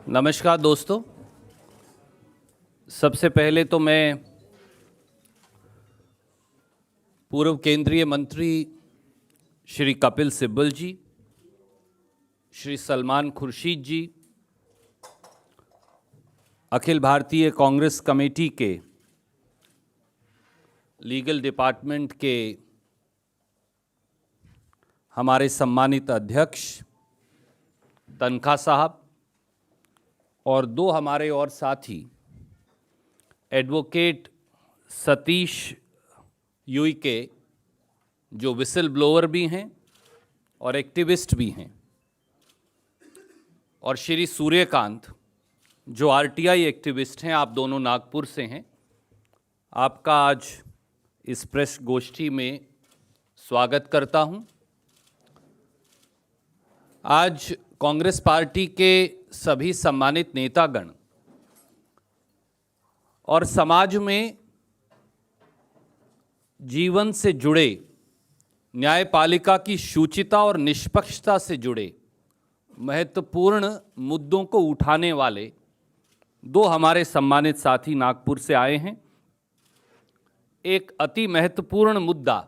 नमस्कार दोस्तों। सबसे पहले तो मैं पूर्व केंद्रीय मंत्री श्री कपिल सिब्बल जी, श्री सलमान खुर्शीद जी, अखिल भारतीय कांग्रेस कमेटी के लीगल डिपार्टमेंट के हमारे सम्मानित अध्यक्ष तनखा साहब और दो हमारे और साथी एडवोकेट सतीश यूके, जो विसल ब्लोअर भी हैं और एक्टिविस्ट भी हैं, और श्री सूर्यकांत, जो आरटीआई एक्टिविस्ट हैं। आप दोनों नागपुर से हैं। आपका आज इस प्रेस गोष्ठी में स्वागत करता हूं। आज कांग्रेस पार्टी के सभी सम्मानित नेतागण और समाज में जीवन से जुड़े, न्यायपालिका की शुचिता और निष्पक्षता से जुड़े महत्वपूर्ण मुद्दों को उठाने वाले दो हमारे सम्मानित साथी नागपुर से आए हैं। एक अति महत्वपूर्ण मुद्दा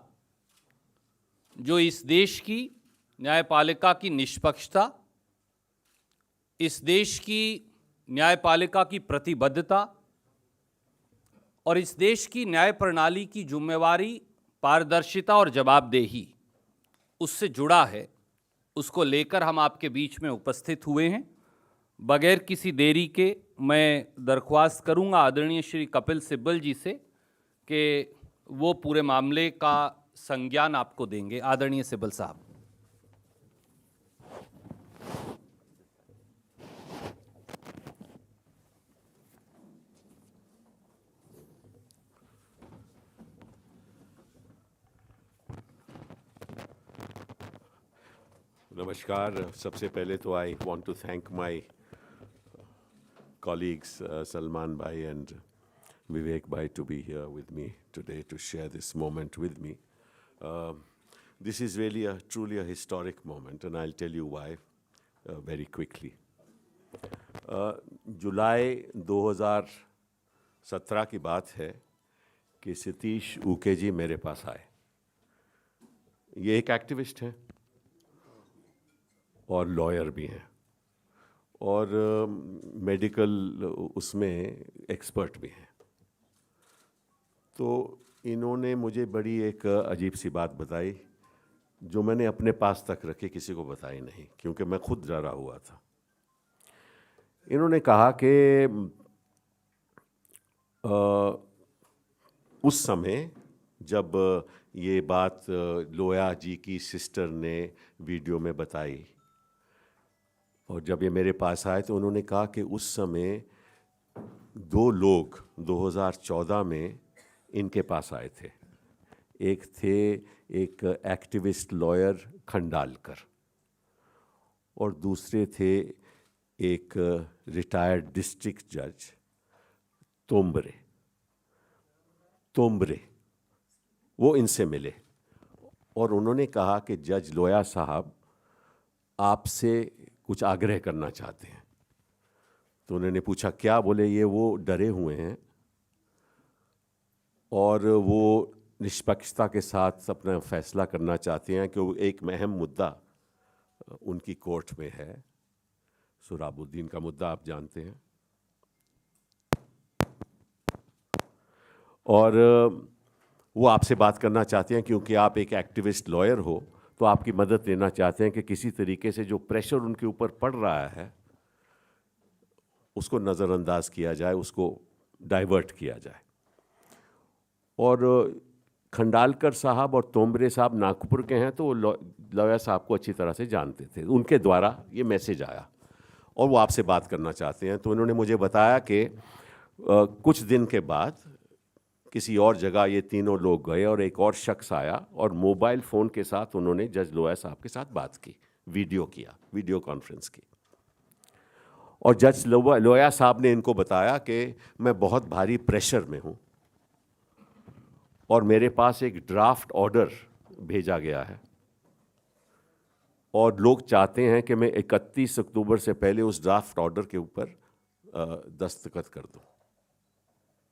जो इस देश की न्यायपालिका की निष्पक्षता, इस देश की न्यायपालिका की प्रतिबद्धता और इस देश की न्याय प्रणाली की जिम्मेवारी, पारदर्शिता और जवाबदेही उससे जुड़ा है, उसको लेकर हम आपके बीच में उपस्थित हुए हैं। बगैर किसी देरी के मैं दरख्वास्त करूंगा आदरणीय श्री कपिल सिब्बल जी से कि वो पूरे मामले का संज्ञान आपको देंगे। आदरणीय सिब्बल साहब। नमस्कार। सबसे पहले तो I want to thank my colleagues Salman bhai and Vivek bhai to be here with me today to share this moment with me. This is really truly a historic moment and I'll tell you why very quickly. जुलाई 2017 की बात है कि Satish UK जी मेरे पास आए। ये एक activist हैं और लॉयर भी हैं और मेडिकल उसमें एक्सपर्ट भी हैं। तो इन्होंने मुझे बड़ी एक अजीब सी बात बताई जो मैंने अपने पास तक रखी, किसी को बताई नहीं, क्योंकि मैं खुद डरा हुआ था। इन्होंने कहा कि उस समय जब ये बात लोया जी की सिस्टर ने वीडियो में बताई और जब ये मेरे पास आए तो उन्होंने कहा कि उस समय दो लोग 2014 में इनके पास आए थे। एक थे एक एक्टिविस्ट लॉयर खंडालकर और दूसरे थे एक रिटायर्ड डिस्ट्रिक्ट जज तोम्बरे। वो इनसे मिले और उन्होंने कहा कि जज लोया साहब आपसे कुछ आग्रह करना चाहते हैं। तो उन्होंने पूछा क्या? बोले ये वो डरे हुए हैं और वो निष्पक्षता के साथ अपना फैसला करना चाहते हैं कि वो एक अहम मुद्दा उनकी कोर्ट में है, सोहराबुद्दीन का मुद्दा, आप जानते हैं। और वो आपसे बात करना चाहते हैं क्योंकि आप एक एक्टिविस्ट लॉयर हो, तो आपकी मदद लेना चाहते हैं कि किसी तरीके से जो प्रेशर उनके ऊपर पड़ रहा है उसको नज़रअंदाज किया जाए, उसको डाइवर्ट किया जाए। और खंडालकर साहब और तोम्बरे साहब नागपुर के हैं, तो वो लॉयर साहब को अच्छी तरह से जानते थे। उनके द्वारा ये मैसेज आया और वो आपसे बात करना चाहते हैं। तो उन्होंने मुझे बताया कि कुछ दिन के बाद किसी और जगह ये तीनों लोग गए और एक और शख्स आया और मोबाइल फ़ोन के साथ उन्होंने जज लोया साहब के साथ बात की, वीडियो कॉन्फ्रेंस की। और जज लोया साहब ने इनको बताया कि मैं बहुत भारी प्रेशर में हूँ और मेरे पास एक ड्राफ्ट ऑर्डर भेजा गया है और लोग चाहते हैं कि मैं 31 अक्टूबर से पहले उस ड्राफ्ट ऑर्डर के ऊपर दस्तखत कर दूं।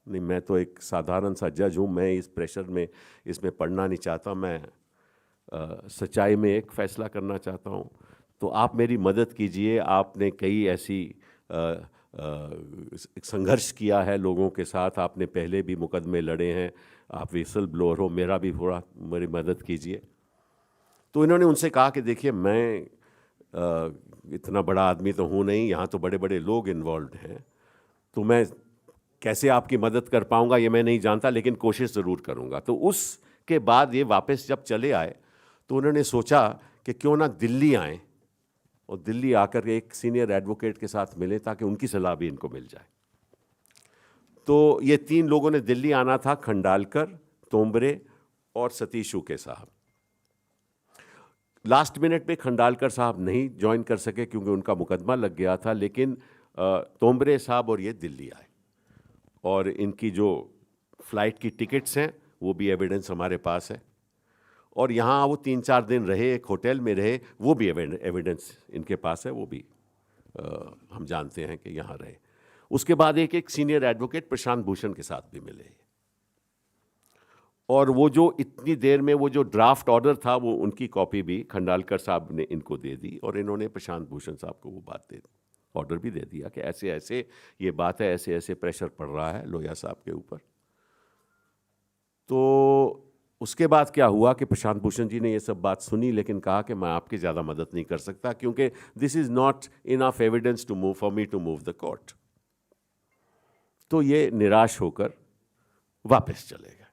नहीं, मैं तो एक साधारण सा जज हूं, मैं इस प्रेशर में इसमें पड़ना नहीं चाहता। मैं सच्चाई में एक फैसला करना चाहता हूं। तो आप मेरी मदद कीजिए। आपने कई ऐसी संघर्ष किया है लोगों के साथ, आपने पहले भी मुकदमे लड़े हैं, आप विसल ब्लोअर हो, मेरा भी थोड़ा मेरी मदद कीजिए। तो इन्होंने उनसे कहा कि देखिए, मैं इतना बड़ा आदमी तो हूँ नहीं, यहाँ तो बड़े बड़े लोग इन्वॉल्व हैं, तो मैं कैसे आपकी मदद कर पाऊँगा ये मैं नहीं जानता, लेकिन कोशिश ज़रूर करूँगा। तो उसके बाद ये वापस जब चले आए तो उन्होंने सोचा कि क्यों ना दिल्ली आएँ और दिल्ली आकर एक सीनियर एडवोकेट के साथ मिले ताकि उनकी सलाह भी इनको मिल जाए। तो ये 3 लोगों ने दिल्ली आना था, खंडालकर, तोमरे और सतीश उके साहब। लास्ट मिनट पे खंडालकर साहब नहीं ज्वाइन कर सके क्योंकि उनका मुकदमा लग गया था, लेकिन तोमरे साहब और ये दिल्ली आए और इनकी जो फ्लाइट की टिकट्स हैं वो भी एविडेंस हमारे पास है। और यहाँ वो 3-4 दिन रहे, एक होटल में रहे, वो भी एविडेंस इनके पास है, वो भी हम जानते हैं कि यहाँ रहे। उसके बाद एक सीनियर एडवोकेट प्रशांत भूषण के साथ भी मिले और वो जो इतनी देर में वो जो ड्राफ्ट ऑर्डर था वो उनकी कॉपी भी खंडालकर साहब ने इनको दे दी और इन्होंने प्रशांत भूषण साहब को वो बात दे दी, ऑर्डर भी दे दिया कि ऐसे ऐसे ये बात है, ऐसे ऐसे प्रेशर पड़ रहा है लोहिया साहब के ऊपर। तो उसके बाद क्या हुआ कि प्रशांत भूषण जी ने ये सब बात सुनी, लेकिन कहा कि मैं आपकी ज़्यादा मदद नहीं कर सकता क्योंकि this is not enough evidence to move for me to move the court. तो ये निराश होकर वापस चले गए।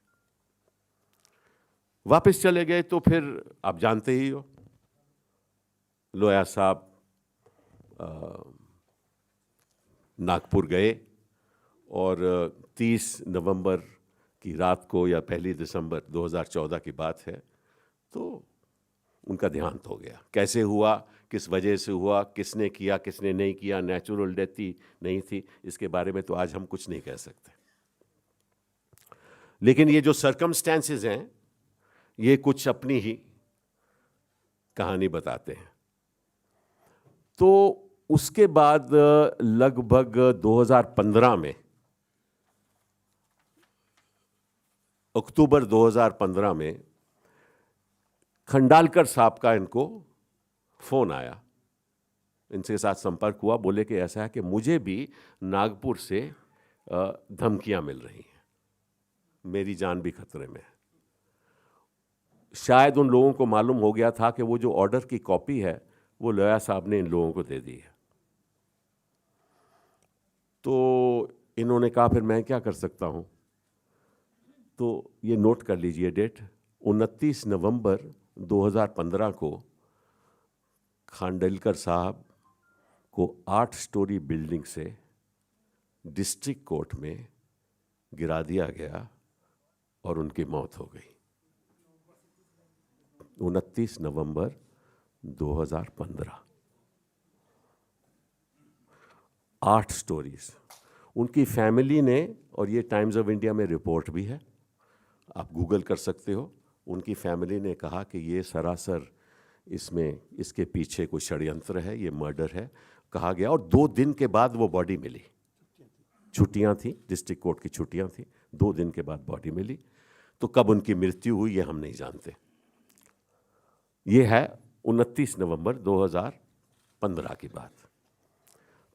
वापस चले गए तो फिर आप जानते ही हो, लोहिया साहब नागपुर गए और 30 नवंबर की रात को या 1 दिसंबर 2014 की बात है, तो उनका देहांत हो गया। कैसे हुआ, किस वजह से हुआ, किसने किया, किसने नहीं किया, नेचुरल डेथ थी नहीं थी, इसके बारे में तो आज हम कुछ नहीं कह सकते। लेकिन ये जो सर्कमस्टेंसेस हैं ये कुछ अपनी ही कहानी बताते हैं। तो उसके बाद लगभग 2015 में, अक्टूबर 2015 में खंडालकर साहब का इनको फोन आया, इनसे साथ संपर्क हुआ। बोले कि ऐसा है कि मुझे भी नागपुर से धमकियां मिल रही हैं, मेरी जान भी खतरे में है। शायद उन लोगों को मालूम हो गया था कि वो जो ऑर्डर की कॉपी है वो लोहिया साहब ने इन लोगों को दे दी है। तो इन्होंने कहा फिर मैं क्या कर सकता हूं। तो ये नोट कर लीजिए डेट, 29 नवंबर 2015 को खांडलकर साहब को 8 स्टोरी बिल्डिंग से डिस्ट्रिक्ट कोर्ट में गिरा दिया गया और उनकी मौत हो गई। 29 नवंबर 2015, 8 स्टोरीज। उनकी फैमिली ने, और ये टाइम्स ऑफ इंडिया में रिपोर्ट भी है, आप गूगल कर सकते हो, उनकी फैमिली ने कहा कि ये सरासर इसके पीछे कोई षड्यंत्र है, ये मर्डर है कहा गया। और 2 दिन के बाद वो बॉडी मिली, छुट्टियां थी, डिस्ट्रिक्ट कोर्ट की छुट्टियां थी, 2 दिन के बाद बॉडी मिली। तो कब उनकी मृत्यु हुई ये हम नहीं जानते। ये है 29 नवंबर 2015 की बात।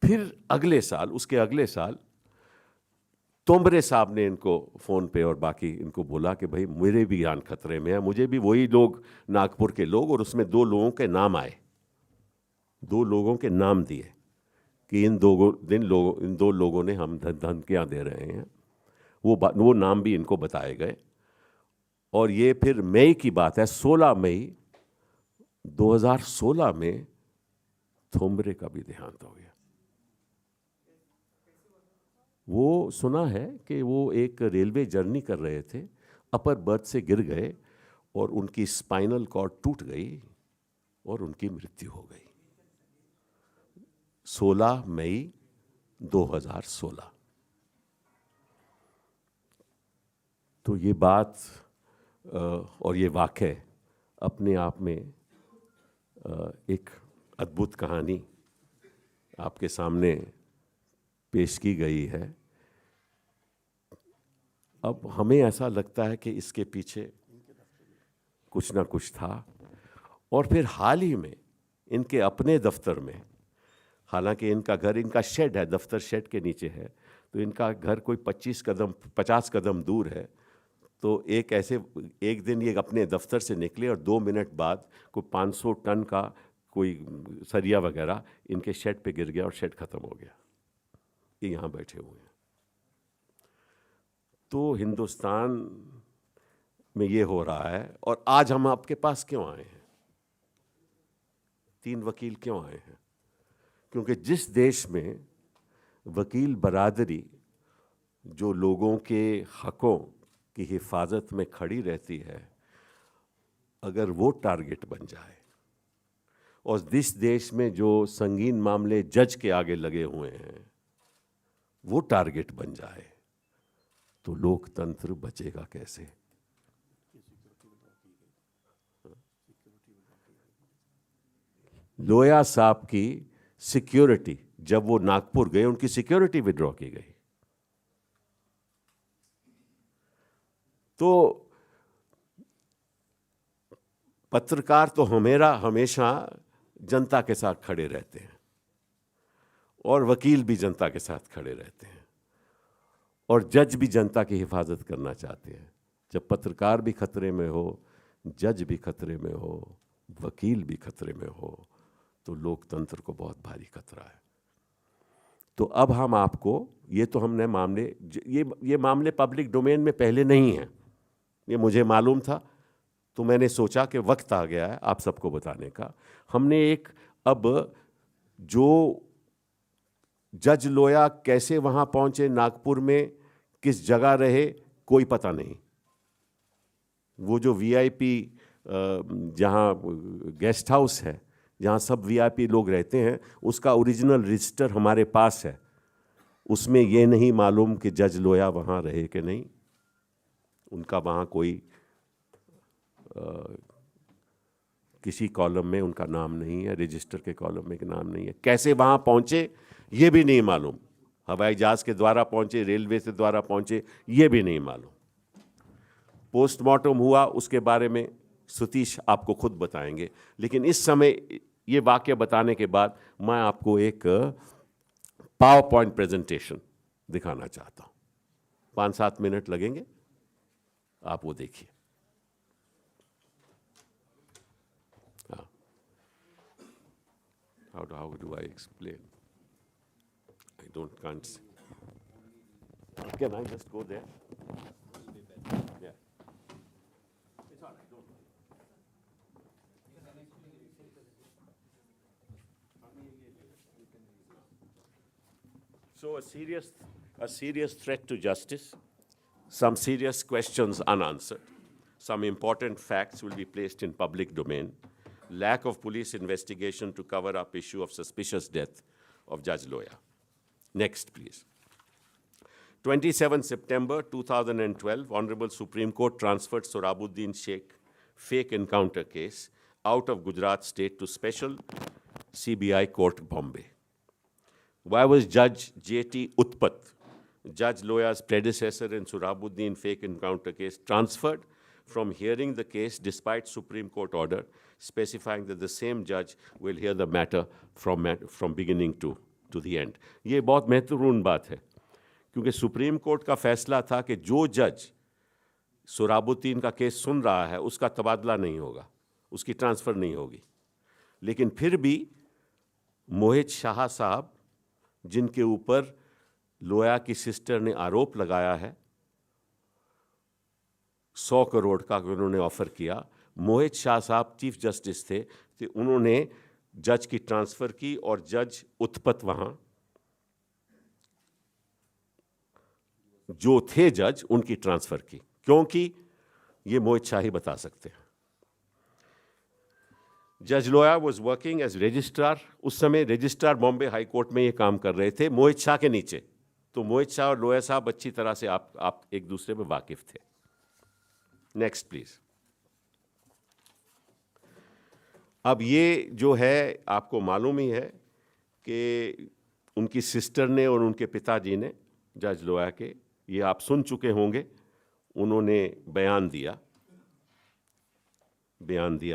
फिर अगले साल, उसके अगले साल तोमरे साहब ने इनको फ़ोन पे और बाकी इनको बोला कि भाई मेरे भी जान खतरे में है, मुझे भी वही लोग, नागपुर के लोग, और उसमें 2 लोगों के नाम आए, 2 लोगों के नाम दिए कि इन 2 लोगों ने हम धमकियां दे रहे हैं। वो नाम भी इनको बताए गए। और ये फिर मई की बात है, 16 मई 2016 में थोम्बरे का भी देहांत हो गया। वो सुना है कि वो एक रेलवे जर्नी कर रहे थे, अपर बर्थ से गिर गए और उनकी स्पाइनल कॉर्ड टूट गई और उनकी मृत्यु हो गई। 16 मई 2016। तो ये बात और ये वाक़या अपने आप में एक अद्भुत कहानी आपके सामने पेश की गई है। अब हमें ऐसा लगता है कि इसके पीछे कुछ ना कुछ था, और फिर हाल ही में इनके अपने दफ्तर में, हालांकि इनका घर, इनका शेड है, दफ्तर शेड के नीचे है, तो इनका घर कोई 50 कदम दूर है। तो एक दिन ये अपने दफ्तर से निकले और 2 मिनट बाद कोई 500 टन का कोई सरिया वगैरह इनके शेड पे गिर गया और शेड खत्म हो गया। ये यहाँ बैठे हुए हैं। तो हिंदुस्तान में ये हो रहा है, और आज हम आपके पास क्यों आए हैं? 3 वकील क्यों आए हैं? क्योंकि जिस देश में वकील बरादरी जो लोगों के हकों की हिफाजत में खड़ी रहती है, अगर वो टारगेट बन जाए, और जिस देश में जो संगीन मामले जज के आगे लगे हुए हैं वो टारगेट बन जाए, तो लोकतंत्र बचेगा कैसे? लोया साहब की सिक्योरिटी, जब वो नागपुर गए, उनकी सिक्योरिटी विड्रॉ की गई। तो पत्रकार तो हमेशा जनता के साथ खड़े रहते हैं, और वकील भी जनता के साथ खड़े रहते हैं, और जज भी जनता की हिफाजत करना चाहते हैं। जब पत्रकार भी खतरे में हो, जज भी खतरे में हो, वकील भी खतरे में हो, तो लोकतंत्र को बहुत भारी खतरा है। तो अब हम आपको, ये तो हमने मामले, ये मामले पब्लिक डोमेन में पहले नहीं हैं, ये मुझे मालूम था, तो मैंने सोचा कि वक्त आ गया है आप सबको बताने का। हमने एक, अब जो जज लोया कैसे वहाँ पहुँचे, नागपुर में किस जगह रहे, कोई पता नहीं। वो जो वीआईपी जहाँ गेस्ट हाउस है, जहाँ सब वीआईपी लोग रहते हैं, उसका ओरिजिनल रजिस्टर हमारे पास है। उसमें ये नहीं मालूम कि जज लोया वहाँ रहे कि नहीं। उनका वहाँ कोई किसी कॉलम में उनका नाम नहीं है, रजिस्टर के कॉलम में नाम नहीं है। कैसे वहाँ पहुँचे ये भी नहीं मालूम। हवाई जहाज के द्वारा पहुँचे, रेलवे से द्वारा पहुँचे, ये भी नहीं मालूम। पोस्टमार्टम हुआ, उसके बारे में सतीश आपको खुद बताएंगे। लेकिन इस समय ये वाक्य बताने के बाद मैं आपको एक पावर पॉइंट प्रेजेंटेशन दिखाना चाहता हूँ। 5-7 मिनट लगेंगे, आप वो देखिए। How do I explain? Can't see. Can I just go there? Yeah. It's all right, don't worry. So a serious threat to justice, some serious questions unanswered, some important facts will be placed in public domain, lack of police investigation to cover up issue of suspicious death of Judge Loya. Next, please. 27 September 2012, Honorable Supreme Court transferred Sohrabuddin Sheikh fake encounter case out of Gujarat State to Special CBI Court, Bombay. Why was Judge J.T. Utpat, Judge Loya's predecessor in Sohrabuddin fake encounter case, transferred from hearing the case despite Supreme Court order specifying that the same judge will hear the matter from beginning to the end? ये बहुत महत्वपूर्ण बात है, क्योंकि supreme court का फैसला था कि जो जज सोहराबुद्दीन का केस सुन रहा है उसका तबादला नहीं होगा, उसकी ट्रांसफ़र नहीं होगी। लेकिन फिर भी मोहित शाह साहब, जिनके ऊपर लोया की सिस्टर ने आरोप लगाया है 100 करोड़ का उन्होंने ऑफर किया, मोहित शाह साहब चीफ जस्टिस थे, तो उन्होंने जज की ट्रांसफ़र की और जज उत्पत वहाँ जो थे जज उनकी ट्रांसफ़र की, क्योंकि ये मोहित शाह ही बता सकते हैं। जज लोया वॉज वर्किंग एज रजिस्ट्रार, उस समय रजिस्ट्रार बॉम्बे हाई कोर्ट में ये काम कर रहे थे मोहित शाह के नीचे। तो मोहित शाह और लोया साहब अच्छी तरह से आप एक दूसरे में वाकिफ थे। Next please. अब ये जो है आपको मालूम ही है कि उनकी सिस्टर ने और उनके पिताजी ने, जज लोया के, ये आप सुन चुके होंगे, उन्होंने बयान दिया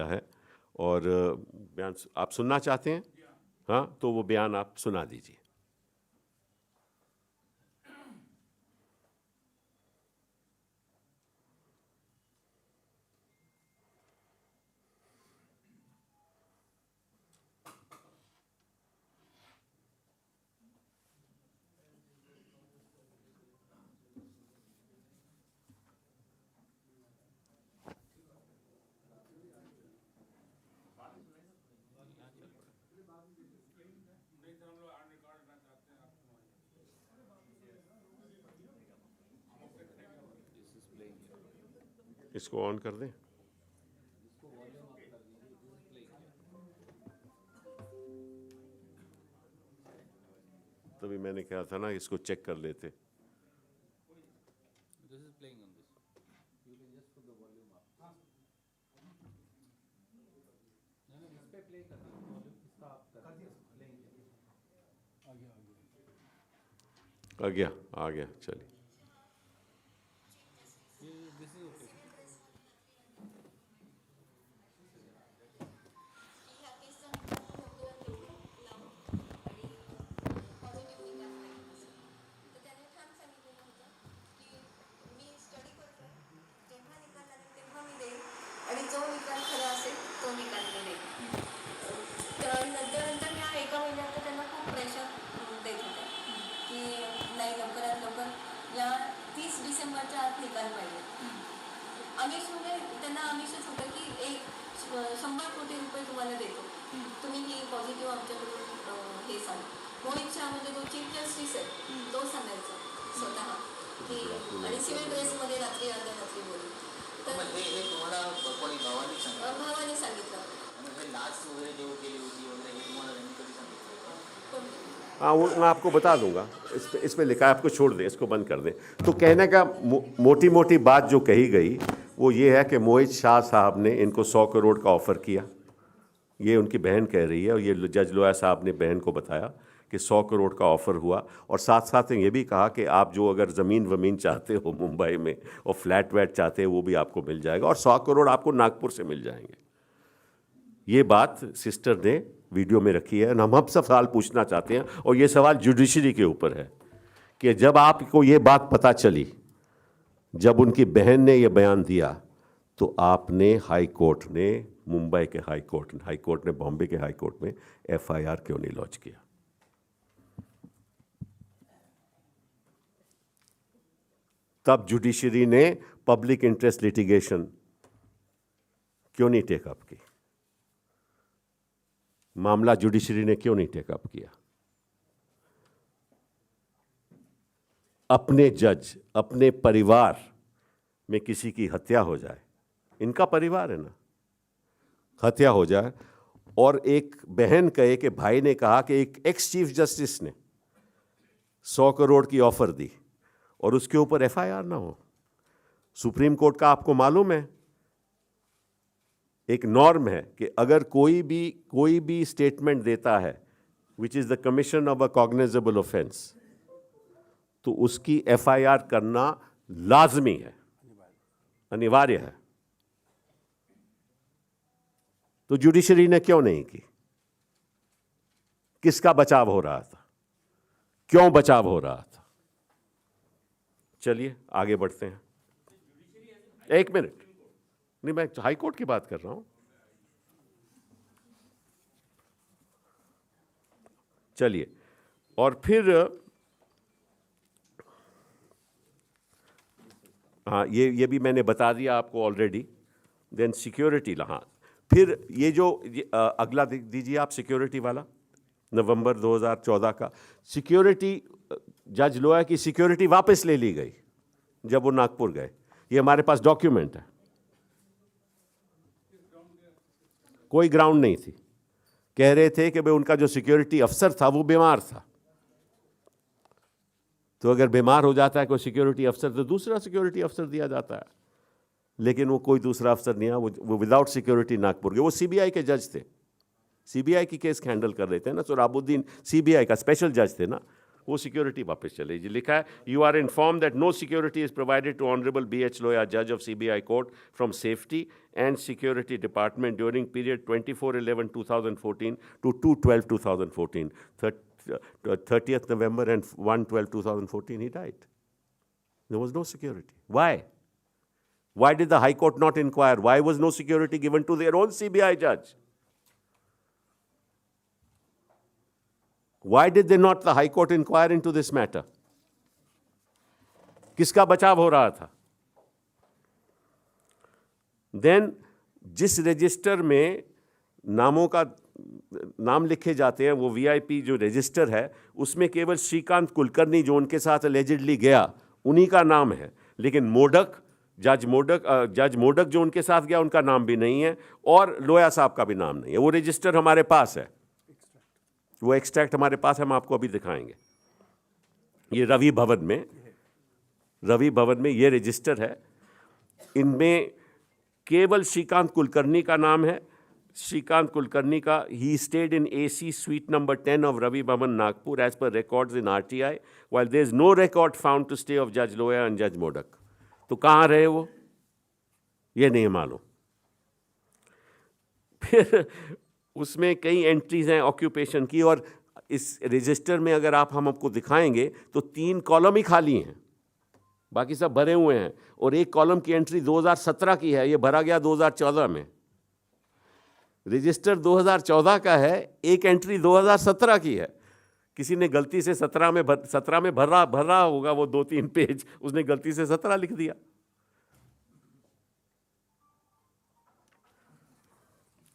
है। और बयान आप सुनना चाहते हैं? हाँ, तो वो बयान आप सुना दीजिए। इसको ऑन कर दें। तभी मैंने कहा था ना, इसको चेक कर लेते। आ गया, चलिए। आणि जो निकाल खरा असेल तो निकाल मी देईन. तर नंतर मी 1 महिन्यात त्यांना खूप प्रेशर देत होते की नाही, लवकरात लवकर या 30 डिसेंबरच्या आत निकाल पाहिजे. आमिषमध्ये त्यांना आमिषच होतं की 100 कोटी रुपये तुम्हाला देतो, तुम्ही ही पॉझिटिव्ह आमच्याकडून हे सांगा. मोहित शहा म्हणजे जो चीफ जस्टिस आहे तो सांगायचा स्वतः की, आणि सिव्हिल ड्रेसमध्ये रात्री अर्ध्या रात्री बोलू. हे तुम्हाला कोणी भावाने सांगितलं. म्हणजे लाच वगैरे जेव्हा केली होती वगैरे हे तुम्हाला त्यांनी कधी सांगितलं? हाँ, वो मैं आपको बता दूंगा। इस पे लिखा है, आपको छोड़ दें, इसको बंद कर दें। तो कहने का मोटी मोटी बात जो कही गई वो ये है कि मोहित शाह साहब ने इनको 100 करोड़ का ऑफ़र किया। ये उनकी बहन कह रही है, और ये जज लोया साहब ने बहन को बताया कि 100 करोड़ का ऑफ़र हुआ। और साथ साथ ये भी कहा कि आप जो अगर ज़मीन वमीन चाहते हो मुंबई में और फ्लैट वैट चाहते हो वो भी आपको मिल जाएगा, और 100 करोड़ आपको नागपुर से मिल जाएंगे। ये बात सिस्टर ने वीडियो में रखी है। हम सब सवाल पूछना चाहते हैं, और ये सवाल जुडिशरी के ऊपर है कि जब आपको ये बात पता चली, जब उनकी बहन ने ये बयान दिया, तो आपने हाई कोर्ट ने, मुंबई के हाई कोर्ट ने बॉम्बे के हाई कोर्ट में FIR क्यों नहीं लॉन्च किया? तब जुडिशरी ने पब्लिक इंटरेस्ट लिटिगेशन क्यों नहीं टेकअप की? मामला जुडिशरी ने क्यों नहीं टेकअप किया? अपने जज, अपने परिवार में किसी की हत्या हो जाए, इनका परिवार है ना, हत्या हो जाए, और एक बहन कहे कि भाई ने कहा कि एक एक्स चीफ जस्टिस ने 100 करोड़ की ऑफर दी, और उसके ऊपर FIR ना हो। सुप्रीम कोर्ट का आपको मालूम है एक नॉर्म है कि अगर कोई भी स्टेटमेंट देता है which is the commission of a cognizable offence, तो उसकी FIR करना लाजमी है, अनिवार्य है। तो जुडिशरी ने क्यों नहीं की? किसका बचाव हो रहा था? क्यों बचाव हो रहा था? चलिए आगे बढ़ते हैं। एक मिनट, नहीं, मैं हाई कोर्ट की बात कर रहा हूं। चलिए, और फिर हाँ, ये भी मैंने बता दिया आपको ऑलरेडी। देन सिक्योरिटी, हाँ, फिर ये जो अगला दीजिए आप, सिक्योरिटी वाला, नवंबर 2014 का सिक्योरिटी, जज लोया की सिक्योरिटी वापस ले ली गई जब वो नागपुर गए। ये हमारे पास डॉक्यूमेंट है। कोई ग्राउंड नहीं थी। कह रहे थे कि भाई उनका जो सिक्योरिटी अफसर था वो बीमार था, तो अगर बीमार हो जाता है कोई सिक्योरिटी अफसर तो दूसरा सिक्योरिटी अफसर दिया जाता है। लेकिन वो कोई दूसरा अफसर नहीं है, वो विदाउट सिक्योरिटी नागपुर गए। वो CBI के जज थे। सीबीआई की केस हैंडल कर रहे थे ना, सोहराबुद्दीन सीबीआई का स्पेशल जज थे ना, वो सिक्योरिटी वापस चले जी। लिखा है, you are inform that no security is provided to honourable BH Loya, जज of CBI court, from safety and security department during period 24/11/2014 to 2/12/2014, 30th November and 1/12/2014 he died. There was no security. Why? Why did the High Court not inquire? Why was no security given to their own CBI judge? Why did they not, the High Court, inquire into this matter? किसका बचाव हो रहा था? Then जिस register में नामों का नाम लिखे जाते हैं, वो VIP जो रजिस्टर है, उसमें केवल श्रीकांत कुलकर्णी जो उनके साथ अलेजिडली गया, उन्हीं का नाम है। लेकिन मोडक, जज मोडक जो उनके साथ गया, उनका नाम भी नहीं है, और लोया साहब का भी नाम नहीं है। वो रजिस्टर हमारे पास है, वो एक्सट्रैक्ट हमारे पास है, हम आपको अभी दिखाएंगे। ये रवि भवन में ये रजिस्टर है। इनमें केवल श्रीकांत कुलकर्णी का नाम है। श्रीकांत कुलकर्णी का, he stayed in AC suite number 10 of Ravi Bhavan, Nagpur, as per records in RTI, while there is no record found to stay of Judge Loya and Judge Modak. तो कहाँ रहे वो, ये नहीं मालूम। फिर उसमें कई एंट्रीज हैं ऑक्यूपेशन की, और इस रजिस्टर में अगर हम आपको दिखाएंगे तो 3 कॉलम ही खाली हैं, बाकी सब भरे हुए हैं। और एक कॉलम की एंट्री 2017 की है, ये भरा गया 2014 में। रजिस्टर 2014 का है, एक एंट्री 2017 की है। किसी ने गलती से 17 में भर रहा होगा वो 2-3 पेज, उसने गलती से 17 लिख दिया।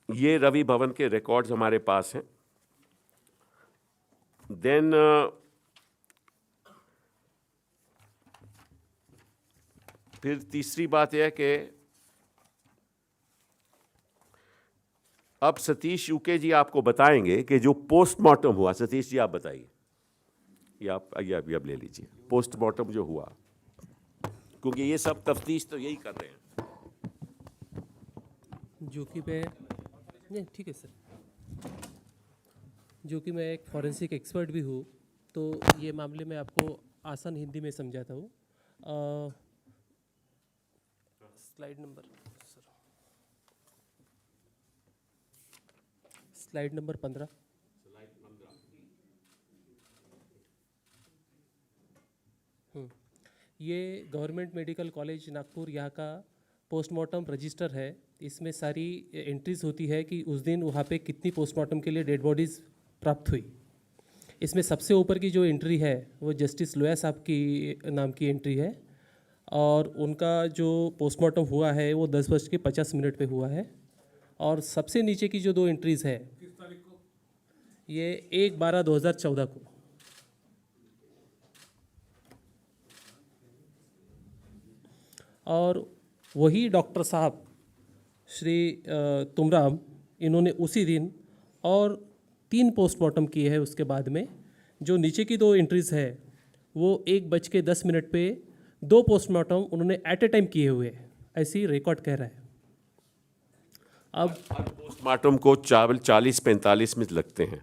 ये रवि भवन के रिकॉर्ड्स हमारे पास हैं। देन फिर तीसरी बात यह है कि अब सतीश यूके जी आपको बताएंगे कि जो पोस्टमार्टम हुआ। सतीश जी आप बताइए, ये आप अब ले लीजिए, पोस्टमार्टम जो हुआ, क्योंकि ये सब तफ्तीश तो यही कर रहे हैं। जो कि मैं नहीं, ठीक है सर, जो कि मैं एक फॉरेंसिक एक्सपर्ट भी हूँ, तो ये मामले में आपको आसान हिंदी में समझाता हूँ। Slide number 15। ये गवर्नमेंट मेडिकल कॉलेज नागपुर यहाँ का पोस्टमार्टम रजिस्टर है। इसमें सारी एंट्रीज होती है कि उस दिन वहाँ पे कितनी पोस्टमार्टम के लिए डेड बॉडीज़ प्राप्त हुई। इसमें सबसे ऊपर की जो एंट्री है वो जस्टिस लोया साहब की नाम की एंट्री है, और उनका जो पोस्टमार्टम हुआ है वो 10:50 पे हुआ है। और सबसे नीचे की जो 2 एंट्रीज़ है, ये 1/12/2014 को, और वही डॉक्टर साहब श्री तुमराम, इन्होंने उसी दिन और 3 पोस्टमार्टम किए हैं। उसके बाद में जो नीचे की 2 एंट्रीज़ है वो 1:10 पे 2 पोस्टमार्टम उन्होंने एट ए टाइम किए हुए हैं, ऐसी रिकॉर्ड कह रहा है। अब पोस्टमार्टम को 40-45 मिनट लगते हैं,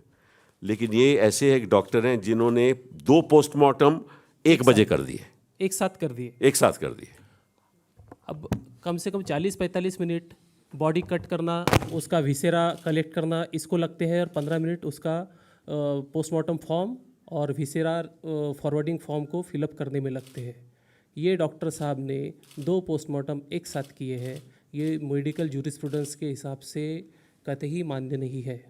लेकिन ये ऐसे एक डॉक्टर हैं जिन्होंने 2 पोस्टमार्टम 1 बजे कर दिए, एक साथ कर दिए। अब कम से कम 40-45 मिनट बॉडी कट करना, उसका विसेरा कलेक्ट करना, इसको लगते हैं, और 15 मिनट उसका पोस्टमार्टम फॉर्म और विसेरा फॉरवर्डिंग फॉर्म को फिलअप करने में लगते हैं। ये डॉक्टर साहब ने 2 पोस्टमार्टम एक साथ किए हैं। ये मेडिकल जूरिस्प्रूडेंस के हिसाब से कतई मान्य नहीं है।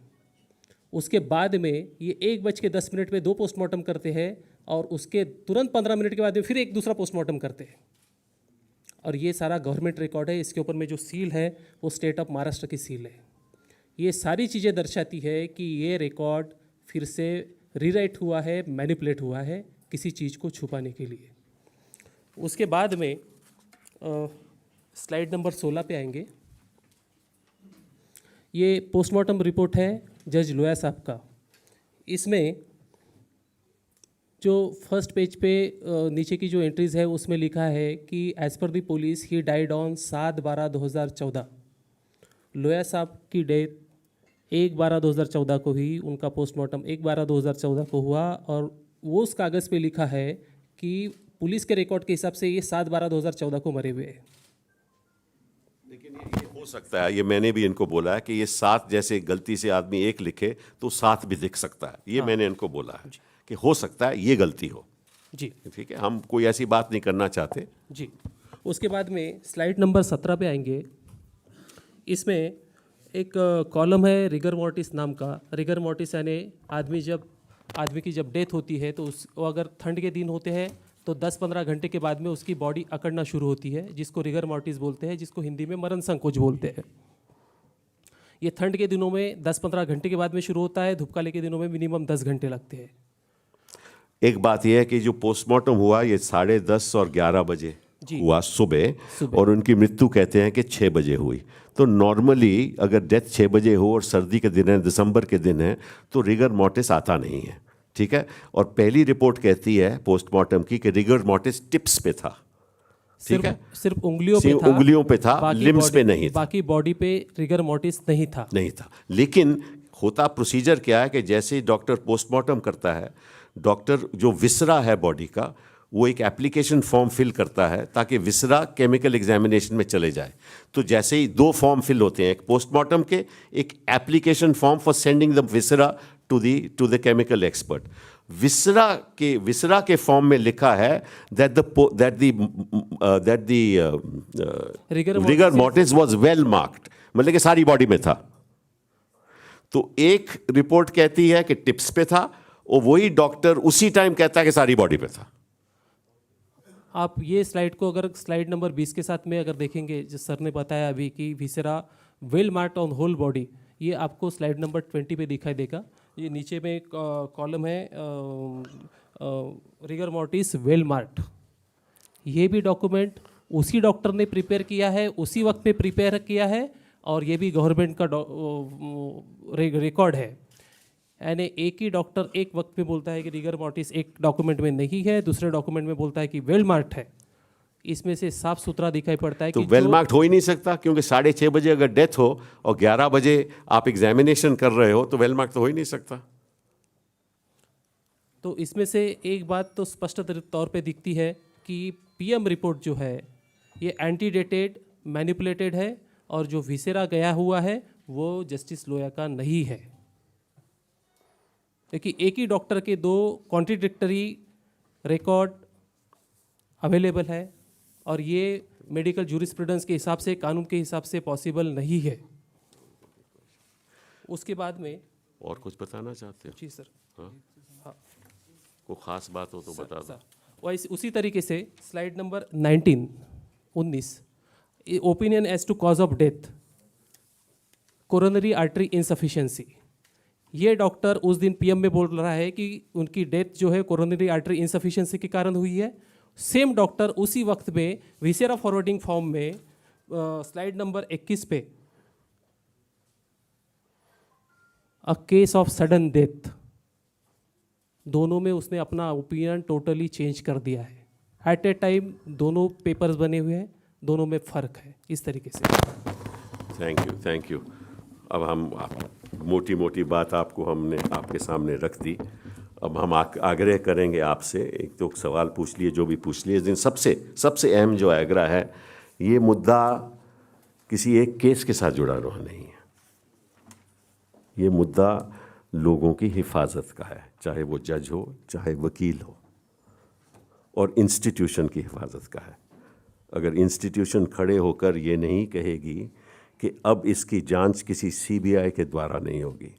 उसके बाद में ये 1:10 पे 2 पोस्टमार्टम करते हैं, और उसके तुरंत 15 मिनट के बाद में फिर एक दूसरा पोस्टमार्टम करते हैं। और ये सारा गवर्नमेंट रिकॉर्ड है। इसके ऊपर में जो सील है वो स्टेट ऑफ महाराष्ट्र की सील है। ये सारी चीज़ें दर्शाती है कि ये रिकॉर्ड फिर से रीराइट हुआ है, मैनिपुलेट हुआ है किसी चीज़ को छुपाने के लिए। उसके बाद में स्लाइड नंबर 16 पे आएंगे। ये पोस्टमार्टम रिपोर्ट है जज लोया साहब का। इसमें जो फर्स्ट पेज पे नीचे की जो एंट्रीज़ है उसमें लिखा है कि as per the police he died on 7/12/2014। लोया साहब की डेथ 1/12/2014 को ही उनका पोस्टमार्टम 1/12/2014 को हुआ और वो उस कागज़ पे लिखा है कि पुलिस के रिकॉर्ड के हिसाब से ये 7/12/2014 को मरे हुए हैं। लेकिन ये हो सकता है, ये मैंने भी इनको बोला है कि ये 7 जैसे गलती से आदमी 1 लिखे तो 7 भी दिख सकता है, ये मैंने इनको बोला है कि हो सकता है ये गलती हो। जी ठीक है, हम कोई ऐसी बात नहीं करना चाहते। जी। उसके बाद में स्लाइड नंबर 17 पे आएंगे। इसमें एक कॉलम है रिगर मॉर्टिस नाम का। रिगर मॉर्टिस यानी आदमी की जब डेथ होती है तो वो अगर ठंड के दिन होते हैं तो 10-15 घंटे के बाद में उसकी बॉडी अकड़ना शुरू होती है, जिसको रिगर मॉर्टिस बोलते हैं, जिसको हिंदी में मरण संकोच बोलते हैं। ये ठंड के दिनों में 10-15 घंटे के बाद में शुरू होता है, धूपकाले के दिनों में मिनिमम 10 घंटे लगते हैं। एक बात यह है कि जो पोस्टमार्टम हुआ ये 10:30 और 11 बजे हुआ सुबह, और उनकी मृत्यु कहते हैं कि 6 बजे हुई। तो नॉर्मली अगर डेथ 6 बजे हो और सर्दी के दिन है, दिसंबर के दिन है, तो रिगर मॉर्टिस आता नहीं है। ठीक है, और पहली रिपोर्ट कहती है पोस्टमार्टम की कि रिगर मॉर्टिस टिप्स पे था। ठीक है, सिर्फ उंगलियों पे था, बाकी लिम्स पे नहीं था, बाकी बॉडी पे रिगर मॉर्टिस नहीं था। लेकिन होता प्रोसीजर क्या है कि जैसे ही डॉक्टर पोस्टमार्टम करता है, डॉक्टर जो विसरा है बॉडी का, वो एक एप्लीकेशन फॉर्म फिल करता है ताकि विसरा केमिकल एग्जामिनेशन में चले जाए। तो जैसे ही 2 फॉर्म फिल होते हैं, एक पोस्टमार्टम के, एक application form for sending the viscera to the chemical expert. Viscera के फॉर्म में लिखा है that the rigor mortis was well marked, मतलब कि सारी बॉडी में था। तो एक रिपोर्ट कहती है कि टिप्स पे था, और वही डॉक्टर उसी टाइम कहता है कि सारी बॉडी पे था। आप ये स्लाइड को अगर स्लाइड नंबर 20 के साथ में अगर देखेंगे, जिस सर ने बताया अभी कि viscera well marked on whole body, ये आपको स्लाइड नंबर 20 पे दिखाई देगा। ये नीचे में एक कॉलम है रिगर मॉर्टिस वेल मार्क्ड। ये भी डॉक्यूमेंट उसी डॉक्टर ने प्रिपेयर किया है, उसी वक्त पे प्रिपेयर किया है, और ये भी गवर्नमेंट का रिकॉर्ड है। यानी एक ही डॉक्टर एक वक्त में बोलता है कि रिगर मॉर्टिस एक डॉक्यूमेंट में नहीं है, दूसरे डॉक्यूमेंट में बोलता है कि वेल मार्क्ड है। इसमें से साफ सुथरा दिखाई पड़ता है तो कि वेल मार्क्ड हो ही नहीं सकता, क्योंकि 6:30 बजे अगर डेथ हो और 11 बजे आप एग्जामिनेशन कर रहे हो, तो वेल मार्क्ड तो हो ही नहीं सकता। तो इसमें से एक बात तो स्पष्ट तौर पे दिखती है कि पीएम रिपोर्ट जो है ये एंटीडेटेड, मैनिपुलेटेड है, और जो विसेरा गया हुआ है वो जस्टिस लोया का नहीं है। क्योंकि एक ही डॉक्टर के 2 कॉन्ट्रडिक्टरी रिकॉर्ड अवेलेबल है, और ये मेडिकल जूरिस्प्रूडेंस के हिसाब से, कानून के हिसाब से पॉसिबल नहीं है। उसके बाद में और कुछ बताना चाहते हो? जी सर। हाँ कोई खास बात हो तो बता दो। वैसे उसी तरीके से slide number 19 opinion as to cause of death, coronary artery insufficiency. ये डॉक्टर उस दिन पीएम में बोल रहा है कि उनकी डेथ जो है कोरोनरी आर्टरी इनसफिशिएंसी के कारण हुई है। सेम डॉक्टर उसी वक्त में विसेरा फॉरवर्डिंग फॉर्म में स्लाइड नंबर 21 पे a case of sudden death, दोनों में उसने अपना ओपिनियन टोटली चेंज कर दिया है। एट ए टाइम दोनों पेपर्स बने हुए हैं, दोनों में फ़र्क है। इस तरीके से थैंक यू। अब हम मोटी मोटी बात आपको हमने आपके सामने रख दी। अब हम आग्रह करेंगे आपसे, एक तो सवाल पूछ लिए जो भी पूछ लिए, इस दिन सबसे अहम जो आग्रह है, ये मुद्दा किसी एक केस के साथ जुड़ा हुआ नहीं है। ये मुद्दा लोगों की हिफाजत का है, चाहे वो जज हो, चाहे वकील हो, और इंस्टीट्यूशन की हिफाजत का है। अगर इंस्टीट्यूशन खड़े होकर ये नहीं कहेगी कि अब इसकी जांच किसी सीबीआई के द्वारा नहीं होगी,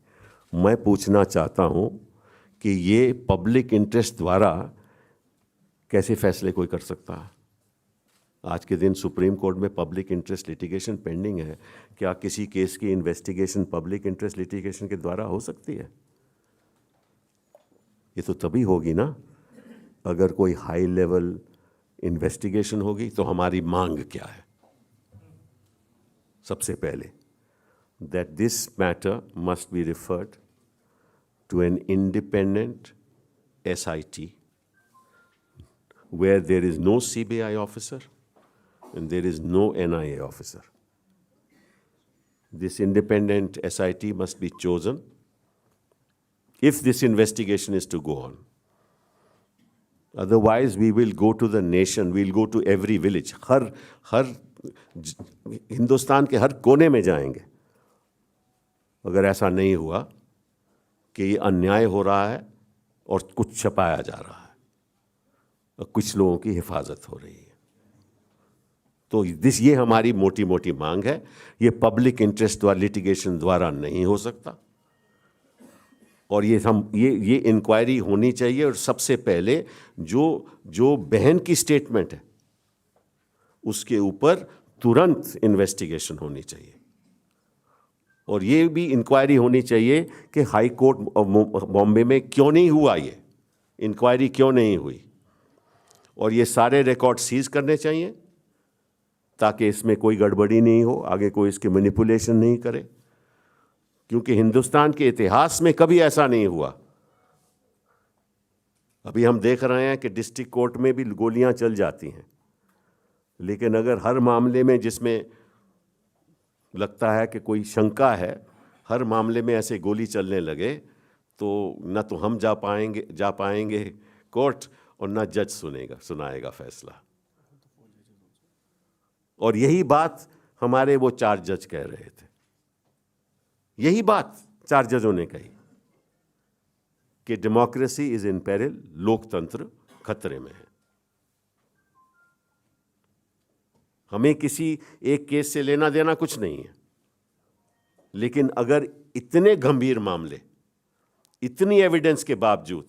मैं पूछना चाहता हूँ कि ये पब्लिक इंटरेस्ट द्वारा कैसे फैसले कोई कर सकता है? आज के दिन सुप्रीम कोर्ट में पब्लिक इंटरेस्ट लिटिगेशन पेंडिंग है। क्या किसी केस की इन्वेस्टिगेशन पब्लिक इंटरेस्ट लिटिगेशन के द्वारा हो सकती है? ये तो तभी होगी ना अगर कोई हाई लेवल इन्वेस्टिगेशन होगी। तो हमारी मांग क्या है? सबसे पहले that this matter must be referred to an independent SIT where there is no CBI officer and there is no NIA officer. this independent SIT must be chosen if this investigation is to go on. Otherwise, we will go to the nation, we'll go to every village. हर हिंदुस्तान के हर कोने में जाएंगे अगर ऐसा नहीं हुआ कि ये अन्याय हो रहा है और कुछ छपाया जा रहा है और कुछ लोगों की हिफाजत हो रही है। तो ये हमारी मोटी मोटी मांग है। ये पब्लिक इंटरेस्ट द्वारा लिटिगेशन द्वारा नहीं हो सकता और ये इंक्वायरी होनी चाहिए। और सबसे पहले जो बहन की स्टेटमेंट है उसके ऊपर तुरंत इन्वेस्टिगेशन होनी चाहिए और ये भी इंक्वायरी होनी चाहिए कि हाई कोर्ट बॉम्बे में क्यों नहीं हुआ, ये इंक्वायरी क्यों नहीं हुई, और ये सारे रिकॉर्ड सीज करने चाहिए ताकि इसमें कोई गड़बड़ी नहीं हो, आगे कोई इसके मैनिपुलेशन नहीं करे, क्योंकि हिंदुस्तान के इतिहास में कभी ऐसा नहीं हुआ। अभी हम देख रहे हैं कि डिस्ट्रिक्ट कोर्ट में भी गोलियां चल जाती हैं, लेकिन अगर हर मामले में जिसमें लगता है कि कोई शंका है, हर मामले में ऐसे गोली चलने लगे तो न तो हम जा पाएंगे कोर्ट और न जज सुनाएगा फैसला। और यही बात हमारे वो 4 जज कह रहे थे, यही बात 4 जजों ने कही कि डेमोक्रेसी इज इन पेरिल, लोकतंत्र खतरे में है। हमें किसी एक केस से लेना देना कुछ नहीं है, लेकिन अगर इतने गंभीर मामले, इतनी एविडेंस के बावजूद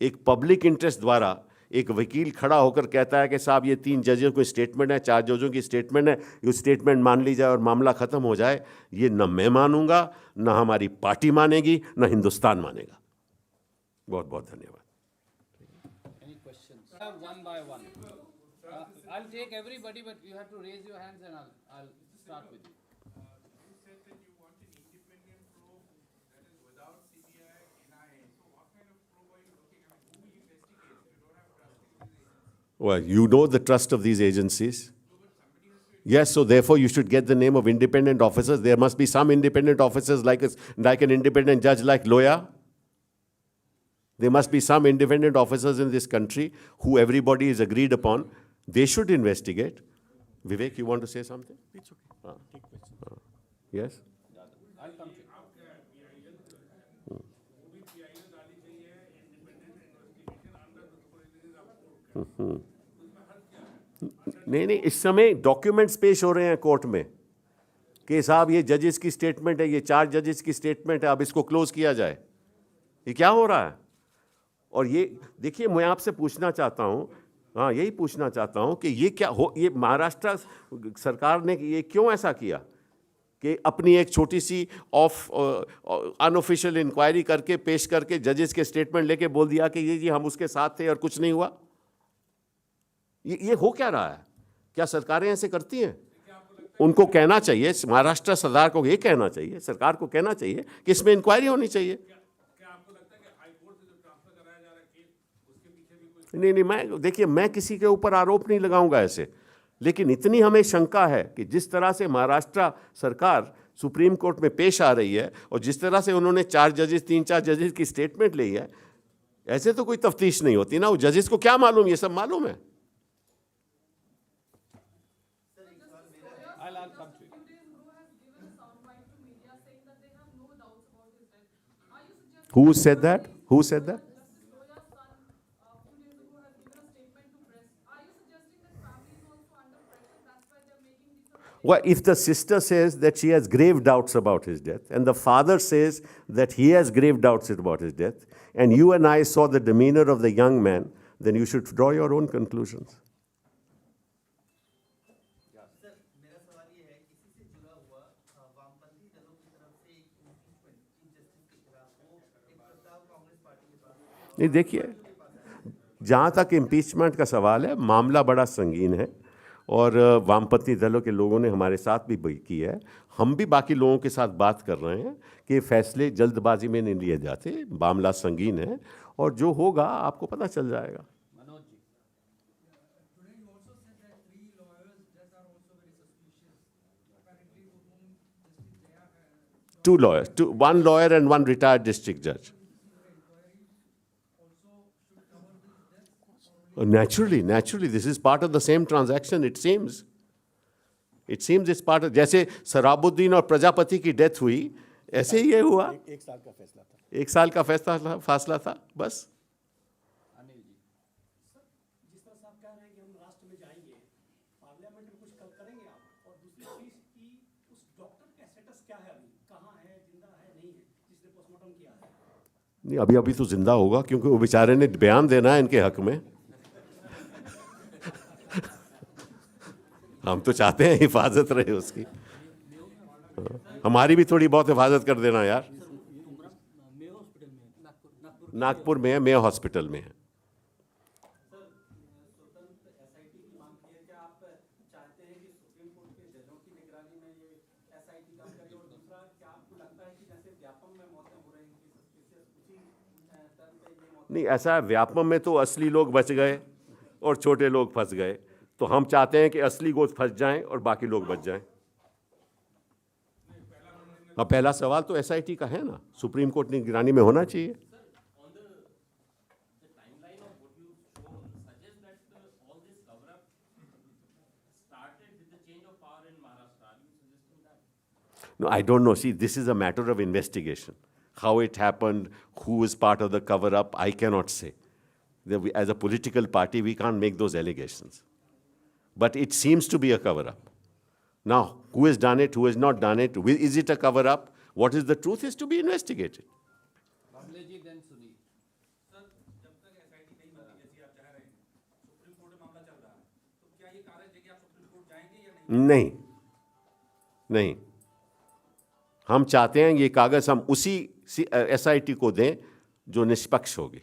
एक पब्लिक इंटरेस्ट द्वारा एक वकील खड़ा होकर कहता है कि साहब ये 3 जजों की स्टेटमेंट है, 4 जजों की स्टेटमेंट है, ये स्टेटमेंट मान ली जाए और मामला खत्म हो जाए, ये न मैं मानूंगा, न हमारी पार्टी मानेगी, न हिंदुस्तान मानेगा। बहुत बहुत धन्यवाद। Any questions? One by one. I'll take everybody, but you have to raise your hands and I'll start with you. You said that you want an independent probe that is without CBI, NIA. So what kind of probe are you looking at? Who will investigate? You don't have trust in these agencies. Well, you know the trust of these agencies. Yes, so therefore you should get the name of independent officers. There must be some independent officers like an independent judge like Loya. There must be some independent officers in this country who everybody is agreed upon. They should investigate. Vivek, you want to say something? It's okay. Take questions. Yes? I'll come to you. नहीं, इस समय documents पेश हो रहे हैं court में कि साहब ये जजेस की स्टेटमेंट है, ये 4 जजेस की स्टेटमेंट है, अब इसको क्लोज किया जाए। ये क्या हो रहा है? और ये देखिए, मैं आपसे पूछना चाहता हूँ, यही पूछना चाहता हूँ कि ये क्या हो, ये महाराष्ट्र सरकार ने ये क्यों ऐसा किया कि अपनी एक छोटी सी अनऑफिशियल इंक्वायरी करके पेश करके जजेस के स्टेटमेंट लेके बोल दिया कि ये जी हम उसके साथ थे और कुछ नहीं हुआ। ये हो क्या रहा है? क्या सरकारें ऐसे करती हैं? उनको कहना चाहिए, महाराष्ट्र सरकार को ये कहना चाहिए, सरकार को कहना चाहिए कि इसमें इंक्वायरी होनी चाहिए। नहीं, मैं किसी के ऊपर आरोप नहीं लगाऊंगा ऐसे, लेकिन इतनी हमें शंका है कि जिस तरह से महाराष्ट्र सरकार सुप्रीम कोर्ट में पेश आ रही है और जिस तरह से उन्होंने 3-4 जजेस की स्टेटमेंट ली है, ऐसे तो कोई तफ्तीश नहीं होती ना। वो जजेस को क्या मालूम? ये सब मालूम है। I'll come to you. Who said that? Who said that? Well, if the sister says that she has grave doubts about his death, and the father says that he has grave doubts about his death, and you and I saw the demeanor of the young man, then you should draw your own conclusions. Sir, मेरा सवाल ये है, इसी से जुड़ा हुआ वामपंथी दलों की तरफ से एक इम्पीचमेंट चीफ जस्टिस के खिलाफ, वो एक प्रस्ताव कांग्रेस पार्टी के पास। नहीं, देखिए, जहाँ तक इम्पीचमेंट का सवाल है, मामला बड़ा संगीन है और वामपंथी दलों के लोगों ने हमारे साथ भी की है। हम भी बाकी लोगों के साथ बात कर रहे हैं कि फैसले जल्दबाजी में नहीं लिए जाते, मामला संगीन है और जो होगा आपको पता चल जाएगा। Manoj ji. Today you also said that 3 lawyers that are also very suspicious, apparently for whom Justice 2 lawyers, 1 lawyer and 1 retired district judge. Naturally, this is part of the same transaction, it seems. It seems it's part of, जैसे सराबुद्दीन और प्रजापति की death हुई, ऐसे ही ये हुआ. एक साल का फैसला था. 1 साल का फासला था, बस. जिस तरह से आप कह रहे हैं कि हम राष्ट्र में जाएंगे, पार्लियामेंट में कुछ करेंगे आप, और दूसरी चीज कि उस डॉक्टर का स्टेटस क्या है अभी, कहाँ है, जिंदा है, नहीं है, जिसने पोस्टमार्टम किया है? नहीं, अभी तो जिंदा होगा, क्योंकि वो बेचारे ने बयान देना है इनके हक में. हम तो चाहते हैं हिफाजत रहे उसकी. हमारी भी थोड़ी बहुत हिफाजत कर देना यार. नागपुर में है, मेयो हॉस्पिटल में है. नहीं, ऐसा व्यापम में तो असली लोग बच गए और छोटे लोग फंस गए. तो हम चाहते हैं कि असली गोश्त फंस जाएं और बाकी लोग बच जाएं. अब पहला सवाल तो एसआईटी का है ना, सुप्रीम कोर्ट की निगरानी में होना चाहिए. No, I don't know. See, this is a matter of investigation. How it happened, who is part of the cover-up, I cannot say. As a political party, we can't make those allegations. But it seems to be a cover-up. Now, who has done it, who has not done it, is it a cover-up? What is the truth is to be investigated. कमले जी then Sunil. Sir, जब तक SIT नहीं बनती जैसी आप चाह रहे हैं, सुप्रीम कोर्ट में मामला चल रहा है, तो क्या ये कागज लेके आप सुप्रीम कोर्ट जाएंगे या नहीं? नहीं. हम चाहते हैं ये कागज हम उसी एसआईटी को दें जो निष्पक्ष होगी.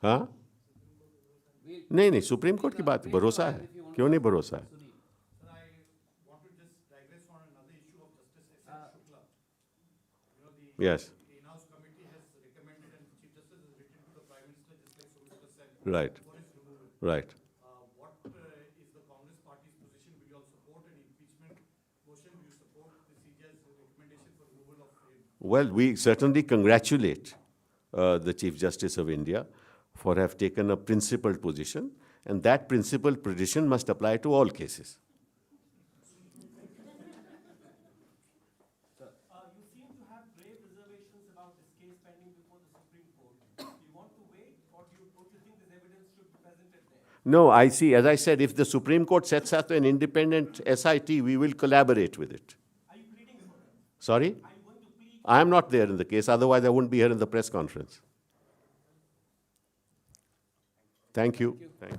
हाँ? नहीं, सुप्रीम कोर्ट की बात, भरोसा है. क्यों नहीं भरोसा है? Sir, I want to just digress on another issue of Justice S.N. Shukla. You know, the Yes. in-house committee has recommended and Chief Justice has written to the Prime Minister, just like Solicitor said, Right. for his removal. Right. What is the Congress party's position? Will you all support an impeachment motion? Will you support the CJ's recommendation for removal of him? Well, we certainly congratulate the Chief Justice of India for have taken a principled position, and that principled position must apply to all cases. You seem to have grave reservations about this case pending before the Supreme Court. You want to wait, or do you think this evidence should be presented there? No, I see. As I said, if the Supreme Court sets up an independent SIT, we will collaborate with it. Are you pleading for it? Sorry? Are you going to plead? I am not there in the case, otherwise I wouldn't be here in the press conference. Thank you. Thank you.